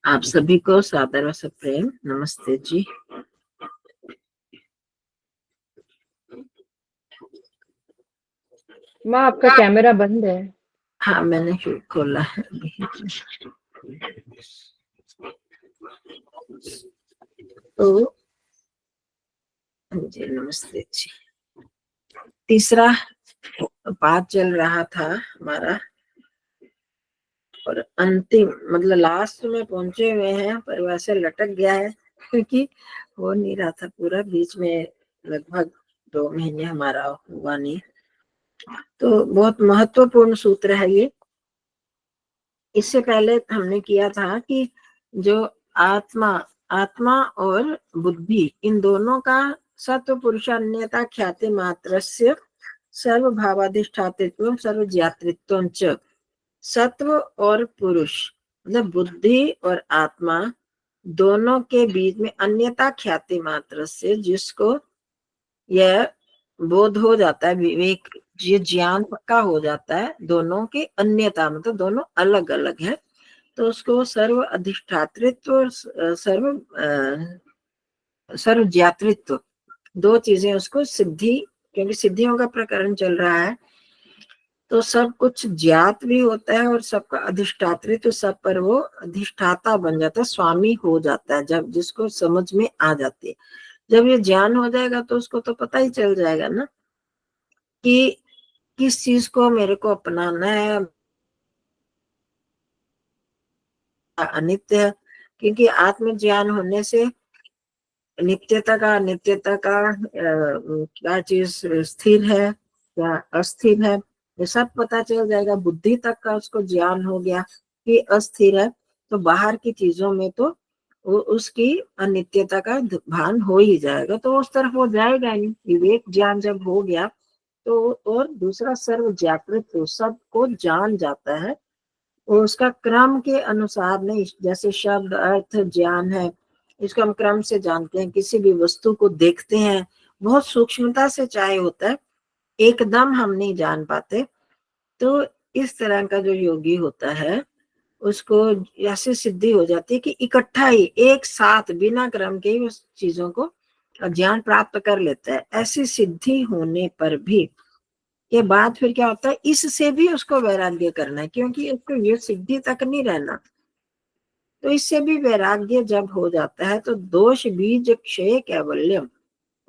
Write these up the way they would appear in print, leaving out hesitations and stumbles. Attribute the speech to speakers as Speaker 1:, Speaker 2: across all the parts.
Speaker 1: आप सभी को सादर व प्रेम नमस्ते जी।
Speaker 2: माँ, आपका कैमरा बंद है।
Speaker 1: हाँ, मैंने खोला है अभी। तो जी नमस्ते जी। तीसरा पाठ चल रहा था हमारा और अंतिम मतलब लास्ट में पहुंचे हुए हैं, पर वैसे लटक गया है क्योंकि हो नहीं रहा था पूरा। बीच में लगभग 2 महीने हमारा हुआ नहीं। तो बहुत महत्वपूर्ण सूत्र है ये। इससे पहले हमने किया था कि जो आत्मा आत्मा और बुद्धि, इन दोनों का सत्व पुरुषान्यता ख्याति मात्रस्य सर्वभावाधिष्ठातृत्व सर्वज्ञातृत्वं च। सत्व और पुरुष मतलब बुद्धि और आत्मा दोनों के बीच में अन्यता ख्याति मात्र से जिसको यह बोध हो जाता है, विवेक, ये ज्ञान पक्का हो जाता है, दोनों की अन्यता मतलब दोनों अलग अलग है, तो उसको सर्व अधिष्ठातृत्व और सर्व ज्ञातृत्व, दो चीजें उसको सिद्धि, क्योंकि सिद्धियों का प्रकरण चल रहा है, तो सब कुछ ज्ञात भी होता है और सबका अधिष्ठातृत्व, सब पर वो अधिष्ठाता बन जाता है, स्वामी हो जाता है जब जिसको समझ में आ जाती है। जब ये ज्ञान हो जाएगा तो उसको तो पता ही चल जाएगा ना कि किस चीज को मेरे को अपनाना है, अनित्य है। क्योंकि आत्मज्ञान होने से नित्यता का क्या चीज स्थिर है क्या अस्थिर है, ये सब पता चल जाएगा। बुद्धि तक का उसको ज्ञान हो गया कि अस्थिर है, तो बाहर की चीजों में तो वो उसकी अनित्यता का भान हो ही जाएगा, तो उस तरफ वो जाएगा नहीं। विवेक ज्ञान जब हो गया तो, और दूसरा सर्व जागृत, तो सबको जान जाता है, और उसका क्रम के अनुसार नहीं, जैसे शब्द अर्थ ज्ञान है, इसको हम क्रम से जानते हैं। किसी भी वस्तु को देखते हैं, बहुत सूक्ष्मता से चाहे होता है, एकदम हम नहीं जान पाते। तो इस तरह का जो योगी होता है उसको ऐसी सिद्धि हो जाती है कि इकट्ठा ही एक साथ बिना क्रम के ही उस चीजों को ज्ञान प्राप्त कर लेता है। ऐसी सिद्धि होने पर भी के बाद फिर क्या होता है, इससे भी उसको वैराग्य करना है, क्योंकि उसको ये सिद्धि तक नहीं रहना। तो इससे भी वैराग्य जब हो जाता है तो दोष बीज क्षय कैवल्यम,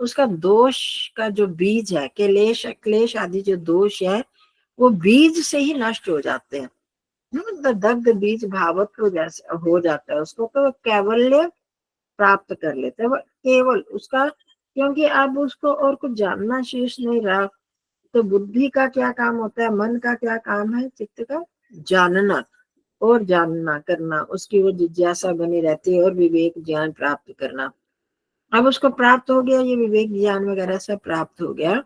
Speaker 1: उसका दोष का जो बीज है, क्लेश क्लेश आदि जो दोष है, वो बीज से ही नष्ट हो जाते हैं। दग्ध बीज भावत्व जैसे हो जाता है उसको, तो कैवल्य प्राप्त कर लेते हैं केवल उसका, क्योंकि अब उसको और कुछ जानना शेष नहीं रहा। तो बुद्धि का क्या काम होता है, मन का क्या काम है, चित्त का जानना और जानना करना, उसकी वो जिज्ञासा बनी रहती है, और विवेक ज्ञान प्राप्त करना। अब उसको प्राप्त हो गया, ये विवेक ज्ञान वगैरह सब प्राप्त हो गया,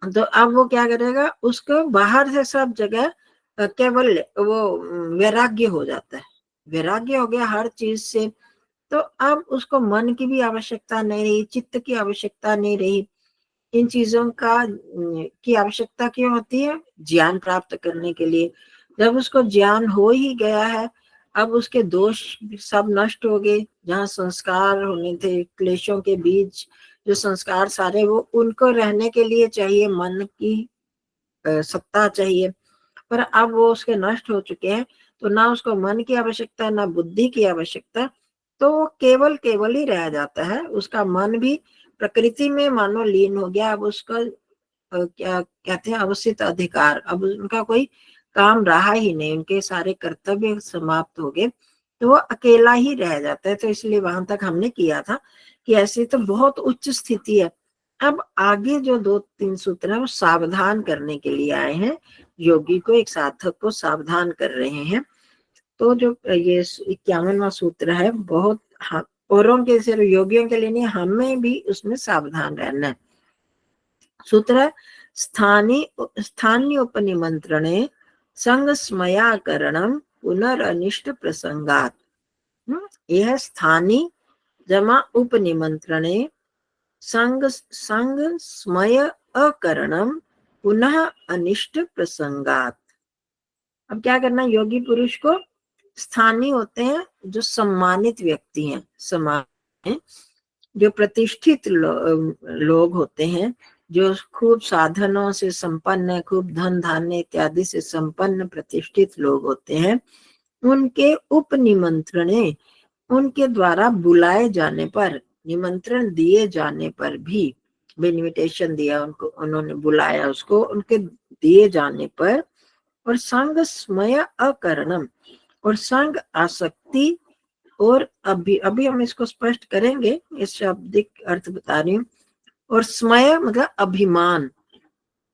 Speaker 1: तो अब वो क्या करेगा, उसको बाहर से सब जगह केवल वो वैराग्य हो जाता है। वैराग्य हो गया हर चीज से, तो अब उसको मन की भी आवश्यकता नहीं रही, चित्त की आवश्यकता नहीं रही। इन चीजों का की आवश्यकता क्यों होती है, ज्ञान प्राप्त करने के लिए। जब उसको ज्ञान हो ही गया है, अब उसके दोष सब नष्ट हो गए। जहाँ संस्कार होने थे, क्लेशों के बीज जो संस्कार सारे, वो उनको रहने के लिए चाहिए मन की सत्ता चाहिए, पर अब वो उसके नष्ट हो चुके हैं, तो ना उसको मन की आवश्यकता ना बुद्धि की आवश्यकता, तो वो केवल केवल ही रह जाता है। उसका मन भी प्रकृति में मानो लीन हो गया। अब उसका क्या कहते हैं, अवस्थित अधिकार, अब उनका कोई काम रहा ही नहीं, उनके सारे कर्तव्य समाप्त हो गए, तो वो अकेला ही रह जाता है। तो इसलिए वहां तक हमने किया था कि ऐसी तो बहुत उच्च स्थिति है। अब आगे जो 2-3 सूत्र है वो सावधान करने के लिए आए हैं, योगी को, एक साधक को सावधान कर रहे हैं। तो जो ये 51वां सूत्र है, बहुत औरों के सिर्फ योगियों के लिए नहीं, हमें भी उसमें सावधान रहना है। सूत्र स्थानीय उपनिमंत्रणे संग स्मयाकरणम पुनरनिष्ट प्रसंगात। यह स्थानीय जमा उपनिमंत्रणे संग संग स्मय अकरणम पुनः अनिष्ट प्रसंगात। अब क्या करना, योगी पुरुष को स्थानीय होते हैं जो सम्मानित व्यक्ति हैं, समाज में जो प्रतिष्ठित लोग होते हैं, जो खूब साधनों से संपन्न है, खूब धन धान्य इत्यादि से संपन्न प्रतिष्ठित लोग होते हैं, उनके उपनिमंत्रणे, उनके द्वारा बुलाए जाने पर, निमंत्रण दिए जाने पर भी, इन्विटेशन दिया उनको, उन्होंने बुलाया उसको, उनके दिए जाने पर, और संग स्मय अकरणम, और संग आसक्ति, और अभी अभी हम इसको स्पष्ट करेंगे, इस शाब्दिक अर्थ बता रही हूँ। और स्मय मतलब अभिमान,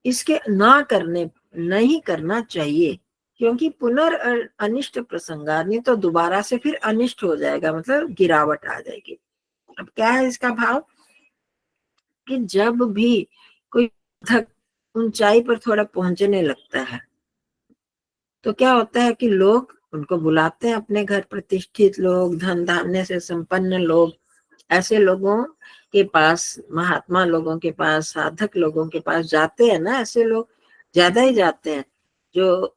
Speaker 1: इसके ना करने, नहीं करना चाहिए, क्योंकि अनिष्ट प्रसंगा, नहीं तो दोबारा से फिर अनिष्ट हो जाएगा, मतलब गिरावट आ जाएगी। अब क्या है इसका भाव कि जब भी कोई ऊंचाई पर थोड़ा पहुंचने लगता है तो क्या होता है कि लोग उनको बुलाते हैं अपने घर, प्रतिष्ठित लोग, धन धान्य से संपन्न लोग, ऐसे लोगों के पास, महात्मा लोगों के पास, साधक लोगों के पास जाते हैं ना, ऐसे लोग ज्यादा ही जाते हैं, जो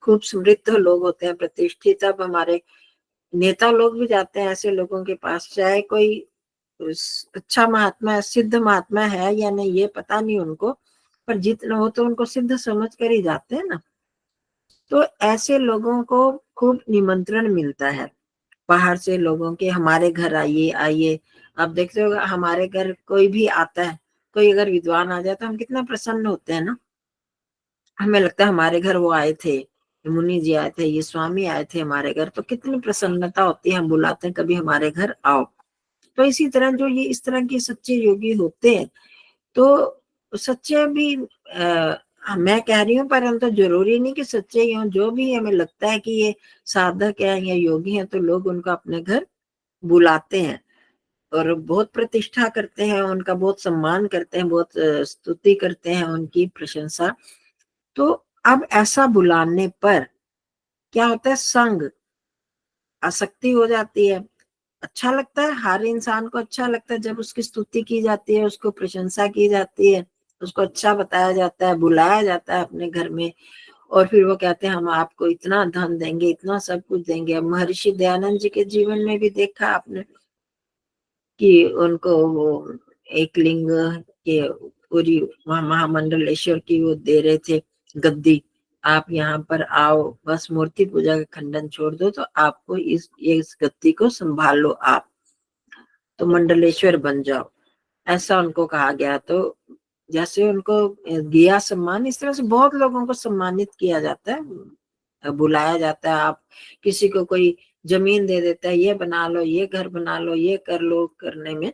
Speaker 1: खूब समृद्ध लोग होते हैं, प्रतिष्ठित। अब हमारे नेता लोग भी जाते हैं ऐसे लोगों के पास, चाहे कोई अच्छा महात्मा है, सिद्ध महात्मा है या नहीं ये पता नहीं उनको, पर जितना हो तो उनको सिद्ध समझ कर ही जाते हैं ना। तो ऐसे लोगों को खूब निमंत्रण मिलता है बाहर से लोगों के, हमारे घर आइए आइए। आप देखते हो हमारे घर कोई भी आता है, कोई अगर विद्वान आ जाए तो हम कितना प्रसन्न होते हैं ना, हमें लगता है हमारे घर वो आए थे, मुनि जी आए थे, ये स्वामी आए थे हमारे घर, तो कितनी प्रसन्नता होती है, हम बुलाते हैं कभी हमारे घर आओ। तो इसी तरह जो ये इस तरह के सच्चे योगी होते हैं, तो सच्चे भी मैं कह रही हूँ, परंतु जरूरी नहीं कि सच्चे ही हों, जो भी हमें लगता है कि ये साधक है या योगी है, तो लोग उनको अपने घर बुलाते हैं और बहुत प्रतिष्ठा करते हैं, उनका बहुत सम्मान करते हैं, बहुत स्तुति करते हैं, उनकी प्रशंसा। तो अब ऐसा बुलाने पर क्या होता है, संग आसक्ति हो जाती है। अच्छा लगता है, हर इंसान को अच्छा लगता है जब उसकी स्तुति की जाती है, उसको प्रशंसा की जाती है, उसको अच्छा बताया जाता है, बुलाया जाता है अपने घर में, और फिर वो कहते हैं हम आपको इतना धन देंगे, इतना सब कुछ देंगे। अब महर्षि दयानंद जी के जीवन में भी देखा आपने कि उनको वो एक लिंग के पूरी महामंडलेश्वर की वो दे रहे थे गद्दी, आप यहाँ पर आओ, बस मूर्ति पूजा का खंडन छोड़ दो तो आपको इस गद्दी को संभाल लो, आप तो मंडलेश्वर बन जाओ, ऐसा उनको कहा गया। तो जैसे उनको दिया सम्मान, इस तरह से बहुत लोगों को सम्मानित किया जाता है, बुलाया जाता है। आप किसी को कोई जमीन दे देता है, ये बना लो, ये घर बना लो, ये कर लो, करने में।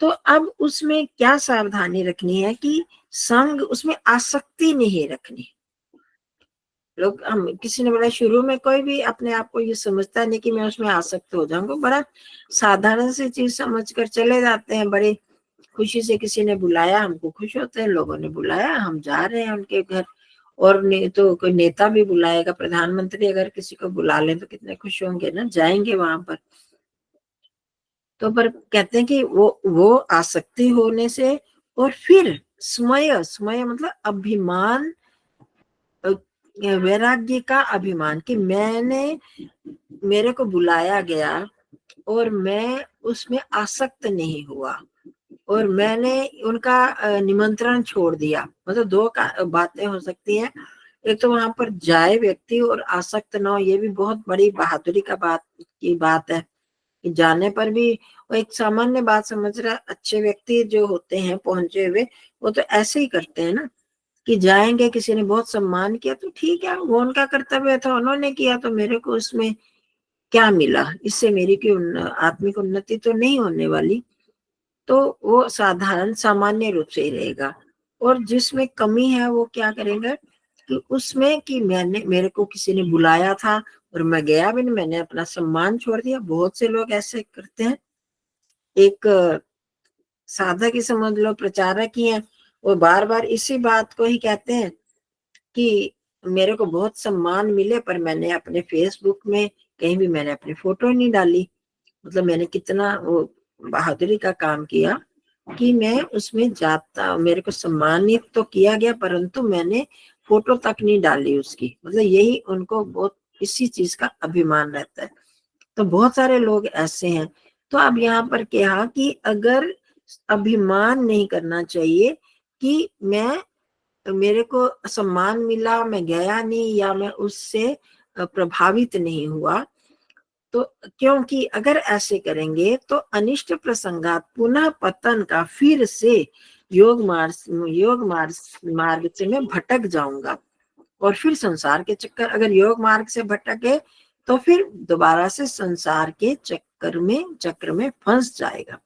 Speaker 1: तो अब उसमें क्या सावधानी रखनी है कि संग, उसमें आसक्ति नहीं रखनी। लोग, हम किसी ने बोला शुरू में कोई भी अपने आप को ये समझता नहीं कि मैं उसमें आसक्त हो जाऊंगा, बड़ा साधारण सी चीज समझ कर चले जाते हैं, बड़े खुशी से किसी ने बुलाया, हमको खुश होते हैं, लोगों ने बुलाया, हम जा रहे हैं उनके घर। और नहीं तो कोई नेता भी बुलाएगा, प्रधानमंत्री अगर किसी को बुला ले तो कितने खुश होंगे ना, जाएंगे वहां पर। तो पर कहते हैं कि वो आसक्ति होने से, और फिर स्मय, स्मय मतलब अभिमान, वैराग्य का अभिमान, कि मेरे को बुलाया गया और मैं उसमें आसक्त नहीं हुआ, और मैंने उनका निमंत्रण छोड़ दिया। मतलब दो बातें हो सकती हैं, एक तो वहां पर जाए व्यक्ति और आसक्त ना हो, ये भी बहुत बड़ी बहादुरी की बात है कि जाने पर भी वो एक सामान्य बात समझ रहा है। अच्छे व्यक्ति जो होते हैं पहुंचे हुए, वो तो ऐसे ही करते हैं ना, कि जाएंगे, किसी ने बहुत सम्मान किया तो ठीक है, वो उनका कर्तव्य था, उन्होंने किया, तो मेरे को उसमें क्या मिला, इससे मेरी की आत्मिक उन्नति तो नहीं होने वाली। तो वो साधारण सामान्य रूप से ही रहेगा। और जिसमें कमी है वो क्या करेगा कि उसमें कि मेरे को किसी ने बुलाया था और मैं गया भी नहीं, मैंने अपना सम्मान छोड़ दिया। बहुत से लोग ऐसे करते हैं। एक साधक ही समझ लो, प्रचारक ही है, वो बार बार इसी बात को ही कहते हैं कि मेरे को बहुत सम्मान मिले, पर मैंने अपने फेसबुक में कहीं भी मैंने अपनी फोटो नहीं डाली। मतलब मैंने कितना वो बहादुरी का काम किया कि मैं उसमें जाता, मेरे को सम्मानित तो किया गया, परंतु मैंने फोटो तक नहीं डाली उसकी, मतलब यही उनको बहुत इसी चीज का अभिमान रहता है। तो बहुत सारे लोग ऐसे हैं। तो अब यहाँ पर क्या कि अगर अभिमान नहीं करना चाहिए कि मेरे को सम्मान मिला, मैं गया नहीं या मैं उससे प्रभावित नहीं हुआ, तो क्योंकि अगर ऐसे करेंगे तो अनिष्ट प्रसंगात पुनः पतन का फिर से योग मार्ग से मैं भटक जाऊंगा और फिर संसार के चक्कर, अगर योग मार्ग से भटके तो फिर दोबारा से संसार के चक्र में फंस जाएगा।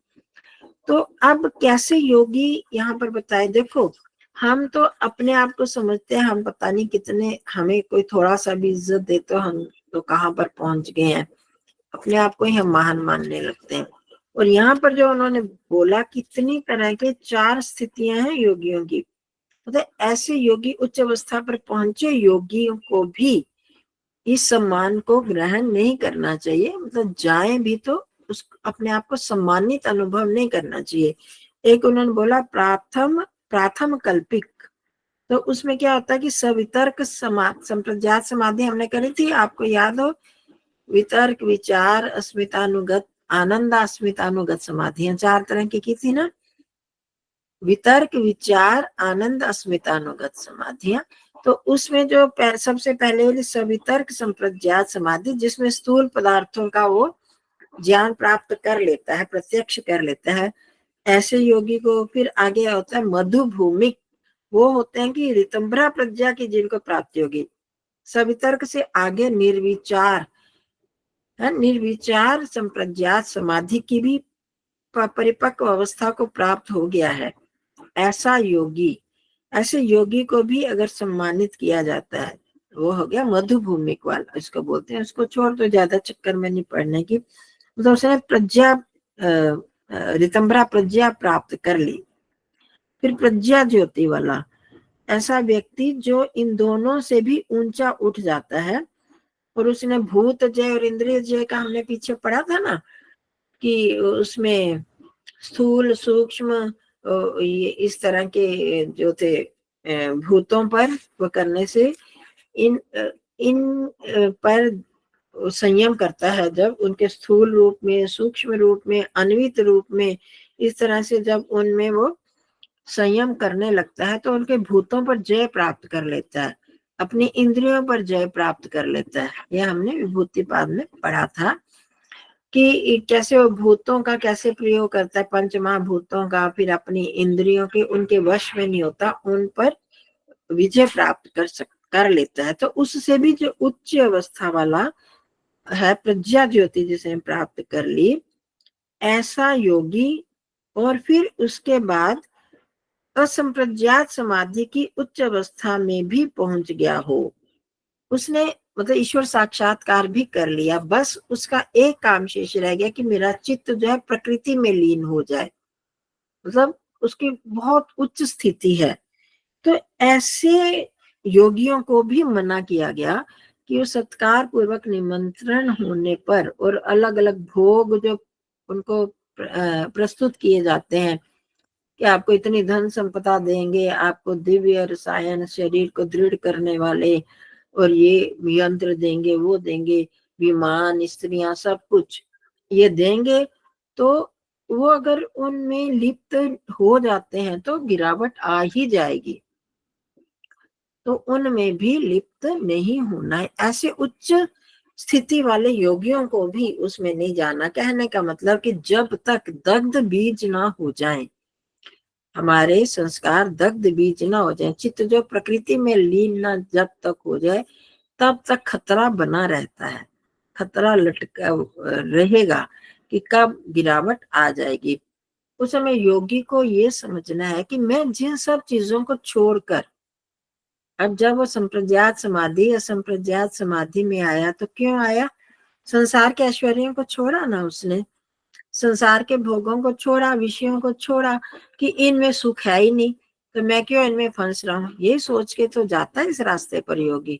Speaker 1: तो अब कैसे योगी यहाँ पर बताए, देखो हम तो अपने आप को समझते हैं, हम पता नहीं कितने, हमें कोई थोड़ा सा भी इज्जत दे तो हम तो कहाँ पर पहुंच गए हैं, अपने आप को ही हम महान मानने लगते हैं। और यहाँ पर जो उन्होंने बोला कितनी तरह के 4 स्थितियां हैं योगियों की, मतलब ऐसे योगी उच्च अवस्था पर पहुंचे योगियों को भी इस सम्मान को ग्रहण नहीं करना चाहिए, मतलब जाए भी तो उस अपने आप को सम्मानित अनुभव नहीं करना चाहिए। एक उन्होंने बोला प्राथम कल्पिक, तो उसमें क्या होता है कि सवितर्क संप्रज्ञात समाधि हमने करी थी, आपको याद हो, वितर्क विचार अस्मितानुगत आनंद अस्मितानुगत समाधियां 4 तरह की थी ना, वितर्क विचार आनंद अस्मितानुगत समाधियां। तो उसमें जो सबसे पहले वाली सवितर्क संप्रज्ञात समाधि, जिसमें स्थूल पदार्थों का वो ज्ञान प्राप्त कर लेता है, प्रत्यक्ष कर लेता है, ऐसे योगी को फिर आगे होता है मधुभूमिक, वो होते हैं कि ऋतंभरा प्रज्ञा की जिनको प्राप्ति होगी। सवितर्क से आगे निर्विचार संप्रज्ञात समाधि की भी परिपक्व अवस्था को प्राप्त हो गया है ऐसे योगी को भी अगर सम्मानित किया जाता है, वो हो गया मधुभूमिक वाला, इसको बोलते हैं। उसको छोड़ तो ज्यादा चक्कर में नहीं पड़ने की, मतलब उसने ऋतंभरा प्रज्ञा प्राप्त कर ली। फिर प्रज्ञा ज्योति वाला, ऐसा व्यक्ति जो इन दोनों से भी ऊंचा उठ जाता है, और उसने भूत जय और इंद्रिय जय का हमने पीछे पढ़ा था ना, कि उसमें स्थूल सूक्ष्म ये इस तरह के जो थे भूतों पर वो करने से इन पर संयम करता है, जब उनके स्थूल रूप में, सूक्ष्म रूप में, अन्वित रूप में, इस तरह से जब उनमें वो संयम करने लगता है तो उनके भूतों पर जय प्राप्त कर लेता है, अपनी इंद्रियों पर जय प्राप्त कर लेता है। यह हमने विभूतिपाद में पढ़ा था कि कैसे वो भूतों का कैसे प्रयोग करता है, पंच महाभूतों का, फिर अपनी इंद्रियों के उनके वश में नहीं होता, उन पर विजय प्राप्त कर लेता है। तो उससे भी जो उच्च अवस्था वाला है प्रज्ञा ज्योति जिसे प्राप्त कर ली, ऐसा योगी, और फिर उसके बाद असंप्रज्ञात समाधि की उच्च अवस्था में भी पहुंच गया हो, उसने मतलब ईश्वर साक्षात्कार भी कर लिया, बस उसका एक काम शेष रह गया कि मेरा चित्त जो है प्रकृति में लीन हो जाए, मतलब उसकी बहुत उच्च स्थिति है। तो ऐसे योगियों को भी मना किया गया कि वो सत्कार पूर्वक निमंत्रण होने पर और अलग अलग भोग जो उनको प्रस्तुत किए जाते हैं कि आपको इतनी धन संपदा देंगे, आपको दिव्य रसायन शरीर को दृढ़ करने वाले और ये यंत्र देंगे, वो देंगे, विमान, स्त्रियां, सब कुछ ये देंगे, तो वो अगर उनमें लिप्त हो जाते हैं तो गिरावट आ ही जाएगी। तो उनमें भी लिप्त नहीं होना है। ऐसे उच्च स्थिति वाले योगियों को भी उसमें नहीं जाना। कहने का मतलब कि जब तक दग्ध बीज ना हो जाए, हमारे संस्कार दग्ध बीज ना हो जाए, चित्त जो प्रकृति में लीन ना जब तक हो जाए, तब तक खतरा बना रहता है, खतरा लटका रहेगा कि कब गिरावट आ जाएगी। उस समय योगी को ये समझना है कि मैं जिन सब चीजों को छोड़कर, अब जब वो संप्रज्ञात समाधि या संप्रज्ञात समाधि में आया तो क्यों आया, संसार के ऐश्वर्यों को छोड़ा ना उसने, संसार के भोगों को छोड़ा, विषयों को छोड़ा कि इनमें सुख है ही नहीं, तो मैं क्यों इनमें फंस रहा हूँ, ये सोच के तो जाता है इस रास्ते पर योगी।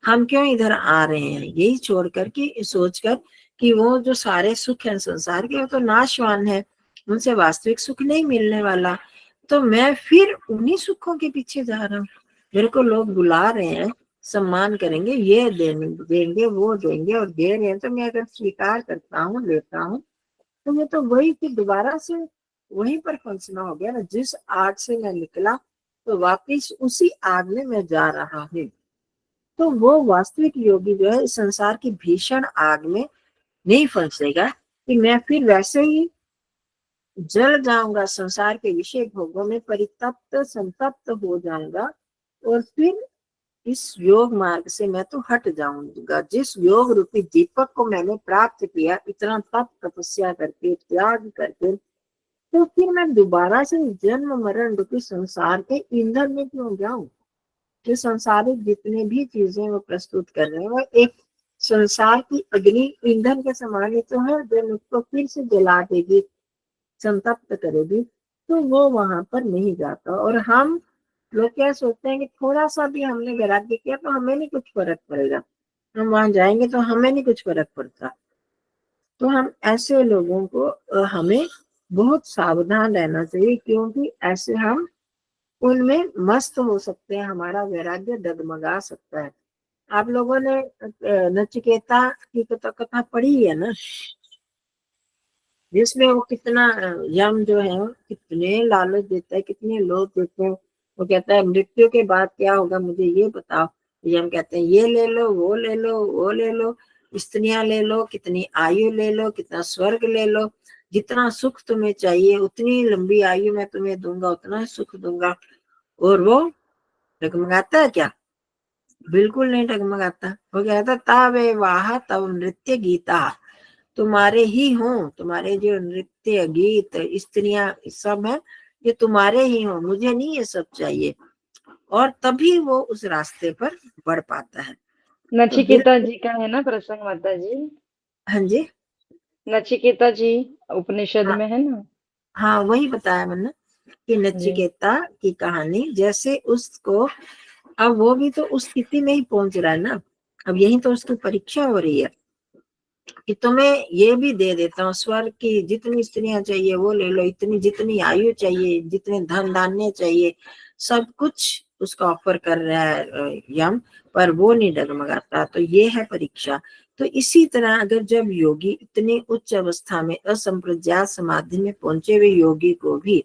Speaker 1: हम क्यों इधर आ रहे हैं, यही छोड़ कर कि सोचकर कि वो जो सारे सुख हैं संसार के वो तो नाशवान है, उनसे वास्तविक सुख नहीं मिलने वाला, तो मैं फिर उन्हीं सुखों के पीछे जा रहा हूँ। मेरे को लोग बुला रहे हैं, सम्मान करेंगे, ये देंगे वो देंगे और दे रहे हैं, तो मैं अगर स्वीकार करता हूँ, लेता हूँ, तो ये तो वही फिर दोबारा से वहीं पर फंसना हो गया ना। जिस आग से मैं निकला तो वापिस उसी आग में मैं जा रहा हूँ। तो वो वास्तविक योगी जो है इस संसार की भीषण आग में नहीं फंसेगा कि मैं फिर वैसे ही जल जाऊंगा, संसार के विषय भोगों में परितप्त संतप्त हो जाऊंगा और फिर इस योग मार्ग से मैं तो हट जाऊंगा। जिस योग रूपी दीपक को मैंने प्राप्त किया इतना तप तपस्या करके, त्याग करके, तो फिर मैं दोबारा से जन्म मरण रूपी संसार के ईंधन में क्यों जाऊं। जो संसारिक जितने भी चीजें वो प्रस्तुत कर रहे हैं वो एक संसार की अग्नि ईंधन के समान ही तो है, जो उसको फिर से जला देगी, संतप्त करेगी, तो वो वहां पर नहीं जाता। और हम लोग क्या सोचते हैं कि थोड़ा सा भी हमने वैराग्य किया तो हमें नहीं कुछ फर्क पड़ेगा, हम वहां जाएंगे तो हमें नहीं कुछ फर्क पड़ता। तो हम ऐसे लोगों को हमें बहुत सावधान रहना चाहिए, क्योंकि ऐसे हम उनमें मस्त हो सकते हैं, हमारा वैराग्य डगमगा सकता है। आप लोगों ने नचिकेता की कथा पढ़ी है ना, जिसमें वो कितना यम जो है कितने लालच देता है, कितने लोभ देते हैं। वो कहता है मृत्यु के बाद क्या होगा मुझे ये बताओ। यम कहते हैं ये ले लो, वो ले लो, वो ले लो, स्त्रियां ले लो, कितनी आयु ले लो, कितना स्वर्ग ले लो, जितना सुख तुम्हें चाहिए उतनी लंबी आयु मैं तुम्हें दूंगा, उतना सुख दूंगा। और वो डगमगाता है क्या? बिल्कुल नहीं डगमगाता। वो कहता तवे वाह तब नृत्य गीता, तुम्हारे ही हो, तुम्हारे जो नृत्य गीत स्त्रियां सब है ये तुम्हारे ही हो, मुझे नहीं ये सब चाहिए। और तभी वो उस रास्ते पर बढ़ पाता है। तो
Speaker 2: नचिकेता जी का है ना प्रसंग माता जी?
Speaker 1: हाँ जी,
Speaker 2: नचिकेता जी उपनिषद
Speaker 1: हाँ
Speaker 2: में है ना?
Speaker 1: हाँ, वही बताया मैंने कि
Speaker 2: जी।
Speaker 1: नचिकेता की कहानी जैसे उसको, अब वो भी तो उस स्थिति में ही पहुंच रहा है ना। अब यही तो उसकी परीक्षा हो रही है कि तुम्हें ये भी दे देता हूँ, स्वर्ग की जितनी स्त्रियां चाहिए वो ले लो, इतनी जितनी आयु चाहिए, जितने धन धान्य चाहिए, सब कुछ उसका ऑफर कर रहा है यम, पर वो नहीं डगमगाता। तो ये है परीक्षा। तो इसी तरह अगर जब योगी इतनी उच्च अवस्था में असंप्रज्ञात समाधि में पहुंचे हुए योगी को भी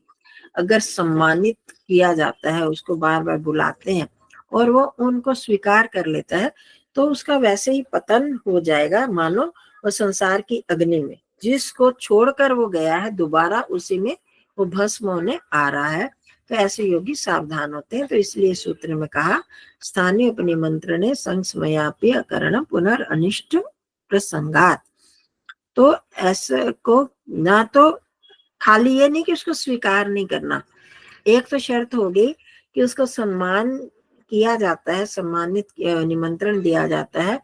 Speaker 1: अगर सम्मानित किया जाता है, उसको बार बार बुलाते हैं और वो उनको स्वीकार कर लेता है, तो उसका वैसे ही पतन हो जाएगा मानो वो संसार की अग्नि में, जिसको छोड़कर वो गया है दोबारा उसी में वो भस्म होने आ रहा है। तो ऐसे योगी सावधान होते हैं। तो इसलिए सूत्र में कहा स्थानीय उपनिमंत्र ने संस्मयापि अकरण पुनर्अनिष्ट प्रसंगात। तो ऐसे को ना तो खाली ये नहीं कि उसको स्वीकार नहीं करना, एक तो शर्त हो गई कि उसको सम्मान किया जाता है, सम्मानित निमंत्रण दिया जाता है,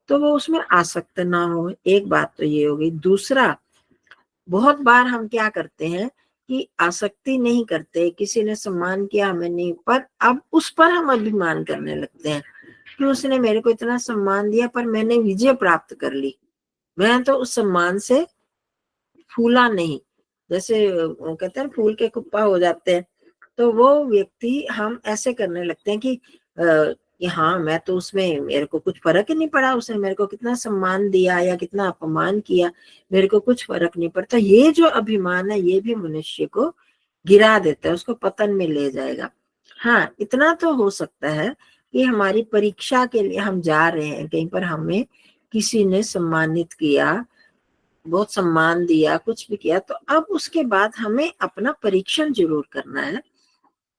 Speaker 1: तो वो उसमें आसक्त ना हो। एक बात तो ये हो गई। दूसरा, बहुत बार हम क्या करते हैं कि आसक्ति नहीं करते, किसी ने सम्मान किया हमें नहीं, पर अब उस पर हम अभिमान करने लगते हैं कि उसने मेरे को इतना सम्मान दिया पर मैंने विजय प्राप्त कर ली, मैं तो उस सम्मान से फूला नहीं। जैसे कहते हैं फूल के कुप्पा हो जाते हैं, तो वो व्यक्ति हम ऐसे करने लगते हैं कि हाँ मैं तो उसमें मेरे को कुछ फर्क ही नहीं पड़ा, उसने मेरे को कितना सम्मान दिया या कितना अपमान किया, मेरे को कुछ फर्क नहीं पड़ता। ये जो अभिमान है ये भी मनुष्य को गिरा देता है, उसको पतन में ले जाएगा। हाँ, इतना तो हो सकता है कि हमारी परीक्षा के लिए हम जा रहे हैं कहीं पर, हमें किसी ने सम्मानित किया, बहुत सम्मान दिया, कुछ भी किया, तो अब उसके बाद हमें अपना परीक्षण जरूर करना है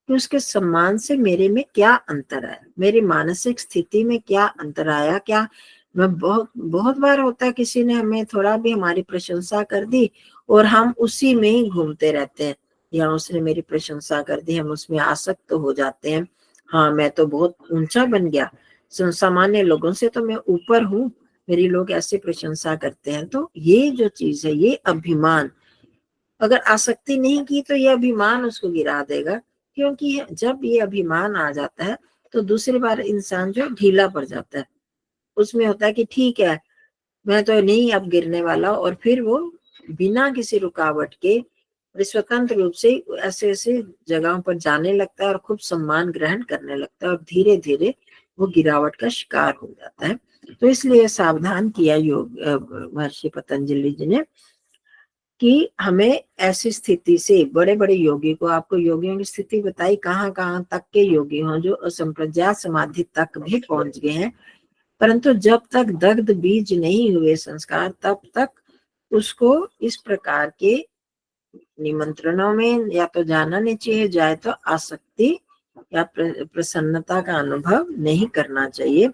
Speaker 1: कि उसके सम्मान से मेरे में क्या अंतर आया, मेरी मानसिक स्थिति में क्या अंतर आया। क्या मैं बहुत बहुत बार होता है किसी ने हमें थोड़ा भी हमारी प्रशंसा कर दी और हम उसी में ही घूमते रहते हैं, या उसने मेरी प्रशंसा कर दी हम उसमें आसक्त तो हो जाते हैं। हाँ मैं तो बहुत ऊंचा बन गया, सामान्य लोगों से तो मैं ऊपर हूँ, मेरी लोग ऐसे प्रशंसा करते हैं। तो ये जो चीज है ये अभिमान, अगर आसक्ति नहीं की तो ये अभिमान उसको गिरा देगा। क्योंकि जब ये अभिमान आ जाता है तो दूसरी बार इंसान जो ढीला पड़ जाता है, उसमें होता है कि ठीक है मैं तो नहीं अब गिरने वाला, और फिर वो बिना किसी रुकावट के और स्वतंत्र रूप से ऐसे ऐसे जगहों पर जाने लगता है और खूब सम्मान ग्रहण करने लगता है और धीरे धीरे वो गिरावट का शिकार हो जाता है। तो इसलिए सावधान किया योग महर्षि पतंजलि जी ने कि हमें ऐसी स्थिति से, बड़े बड़े योगी को, आपको योगियों की स्थिति बताई, कहाँ कहाँ तक के योगी हों जो असंप्रज्ञात समाधि तक भी पहुंच गए हैं, परंतु जब तक दग्ध बीज नहीं हुए संस्कार तब तक उसको इस प्रकार के निमंत्रणों में या तो जाना नहीं चाहिए, जाए तो आसक्ति या प्रसन्नता का अनुभव नहीं करना चाहिए।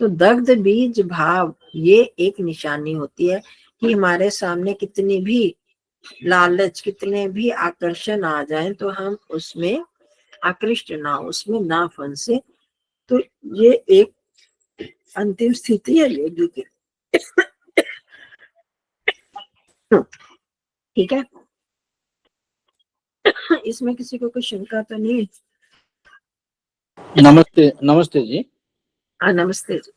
Speaker 1: तो दग्ध बीज भाव ये एक निशानी होती है कि हमारे सामने कितनी भी लालच, कितने भी आकर्षण आ जाएं तो हम उसमें आकृष्ट ना, उसमें ना फंसे। तो ये एक अंतिम स्थिति है योगी की। ठीक है, इसमें किसी को कोई शंका तो नहीं?
Speaker 3: नमस्ते। नमस्ते जी।
Speaker 1: हाँ नमस्ते जी।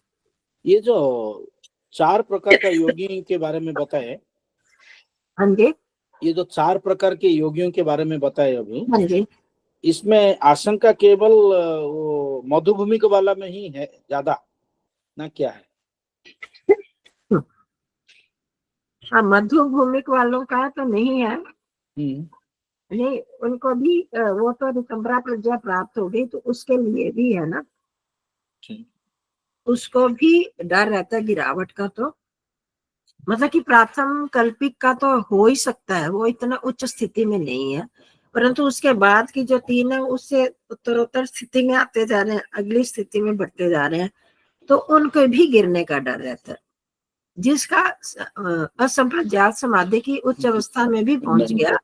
Speaker 3: ये जो 4 प्रकार का योगी के बारे में बताए,
Speaker 1: हाँ जी,
Speaker 3: ये जो 4 प्रकार के योगियों के बारे में बताए अभी,
Speaker 1: हाँ जी,
Speaker 3: इसमें आशंका केवल वो मधुभूमिक वाला में ही है ज्यादा ना, क्या है?
Speaker 1: हाँ मध्य भूमिक वालों का तो नहीं है, नहीं, उनको भी वो तो ऋतंभरा प्रज्ञा प्राप्त हो गई तो उसके लिए भी है ना, उसको भी डर रहता है गिरावट का। तो मतलब कि प्राथम कल्पिक का तो हो ही सकता है, वो इतना उच्च स्थिति में नहीं है, परंतु उसके बाद की जो 3 है उससे उत्तरोत्तर स्थिति में आते जा रहे हैं, अगली स्थिति में बढ़ते जा रहे हैं, तो उनको भी गिरने का डर रहता है। जिसका असंप्रज्ञात समाधि की उच्च अवस्था में भी पहुंच गया,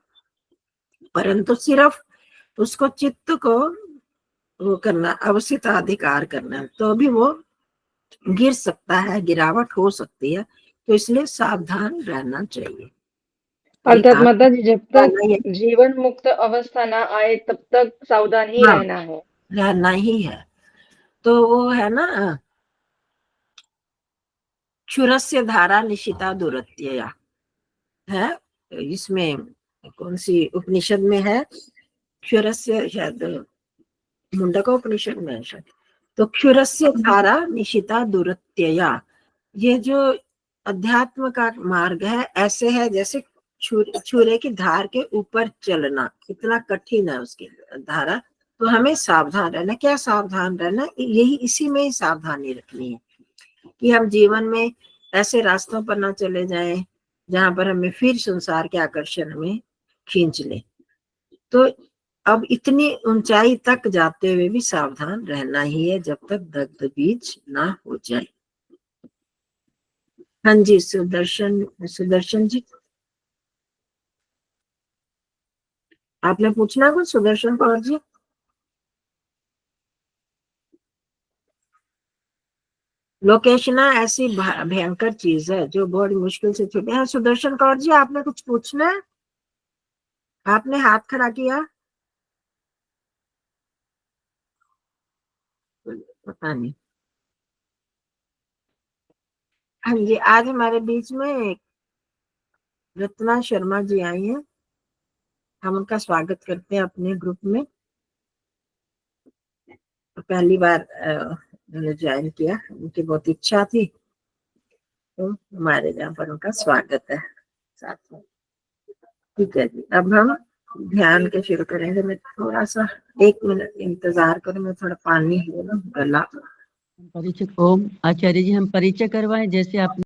Speaker 1: परंतु सिर्फ उसको चित्त को वो करना, अवसिताधिकार करना, तो भी वो गिर सकता है, गिरावट हो सकती है, तो इसलिए सावधान रहना चाहिए।
Speaker 2: अर्थात माता जी जब तक जीवन मुक्त अवस्था ना आए तब तक सावधान ही
Speaker 1: हाँ,
Speaker 2: रहना है,
Speaker 1: रहना ही है। तो वो है ना, क्षुरस्य धारा निशिता दुरत्यया है, इसमें कौन सी उपनिषद में है, क्षुरस्य, शायद मुंडका उपनिषद में है शायद। तो क्षुरस्य धारा निशिता दुरत्यया, ये जो अध्यात्म का मार्ग है ऐसे है जैसे छुरे की धार के ऊपर चलना, कितना कठिन है उसकी धारा। तो हमें सावधान रहना, क्या सावधान रहना, यही इसी में ही सावधानी रखनी है कि हम जीवन में ऐसे रास्तों पर ना चले जाएं जहां पर हमें फिर संसार के आकर्षण में खींच ले। तो अब इतनी ऊंचाई तक जाते हुए भी सावधान रहना ही है जब तक दग्ध बीज ना हो जाए। हाँ जी, सुदर्शन जी, आपने पूछना कुछ सुदर्शन कौर जी? लोकेशना ऐसी भयंकर चीज है जो बहुत मुश्किल से छूटे हैं। सुदर्शन कौर जी, आपने कुछ पूछना है? आपने हाथ खड़ा किया, पता नहीं। हाँ जी, आज हमारे बीच में रत्ना शर्मा जी आई हैं, हम उनका स्वागत करते हैं अपने ग्रुप में। पहली बार उन्होंने ज्वाइन किया, उनकी बहुत इच्छा थी, तो हमारे यहाँ पर उनका स्वागत है साथ में। ठीक है जी, अब हम ध्यान के शुरू करेंगे। मैं थोड़ा सा 1 मिनट इंतजार करूं, मैं थोड़ा पानी ले लूं, गला।
Speaker 4: परिचय ओम आचार्य जी, हम परिचय करवाएं जैसे आप